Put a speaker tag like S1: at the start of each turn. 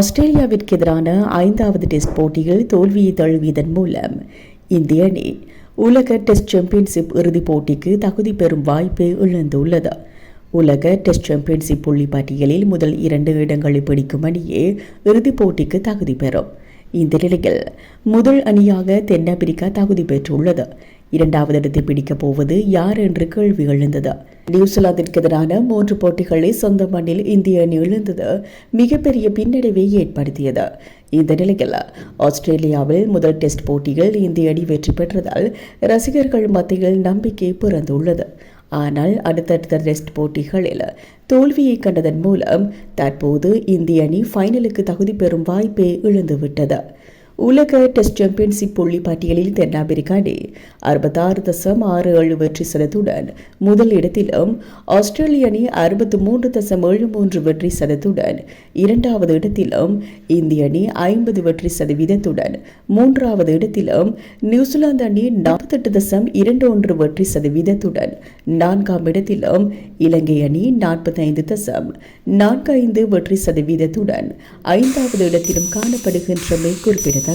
S1: ஆஸ்திரேலியாவிற்கு எதிரான 5வது டெஸ்ட் போட்டியில் தோல்வியை தழுவியதன் மூலம் இந்திய அணி உலக டெஸ்ட் சாம்பியன்ஷிப் இறுதிப் போட்டிக்கு தகுதி பெறும் வாய்ப்பை இழந்துள்ளது. உலக டெஸ்ட் சாம்பியன்ஷிப் புள்ளி பட்டியலில் முதல் 2 இடங்களை பிடிக்கும் அணியே இறுதிப் போட்டிக்கு தகுதி பெறும். இந்த நிலையில் முதல் அணியாக தென்னாப்பிரிக்கா தகுதி பெற்றுள்ளது. 2வது இடத்தை பிடிக்கப் போவது யார் என்று கேள்வி எழுந்தது. நியூசிலாந்திற்கு எதிரான 3 போட்டிகளை சொந்த மண்ணில் இந்திய அணி இழந்தது மிகப்பெரிய பின்னடைவை ஏற்படுத்தியது. இந்த நிலையில் ஆஸ்திரேலியாவில் முதல் டெஸ்ட் போட்டியில் இந்திய அணி வெற்றி பெற்றதால் ரசிகர்கள் மத்தியில் நம்பிக்கை பிறந்துள்ளது. ஆனால் அடுத்தடுத்த டெஸ்ட் போட்டிகளில் தோல்வியை கண்டதன் மூலம் தற்போது இந்திய அணி ஃபைனலுக்கு தகுதி பெறும் வாய்ப்பை இழந்துவிட்டது. உலக டெஸ்ட் சாம்பியன்ஷிப் புள்ளி பட்டியலில் தென்னாப்பிரிக்கா அணி 66.67 வெற்றி சதத்துடன் முதல் இடத்திலும், ஆஸ்திரேலிய அணி 63.73 வெற்றி சதத்துடன் 2வது இடத்திலும், இந்திய அணி 50 வெற்றி சதவீதத்துடன் 3வது இடத்திலும், நியூசிலாந்து அணி 48.21 வெற்றி சதவீதத்துடன் 4ஆம் இடத்திலும், இலங்கை அணி 45.45 வெற்றி சதவீதத்துடன் 5வது இடத்திலும் காணப்படுகின்றமை குறிப்பிடத்தக்கது.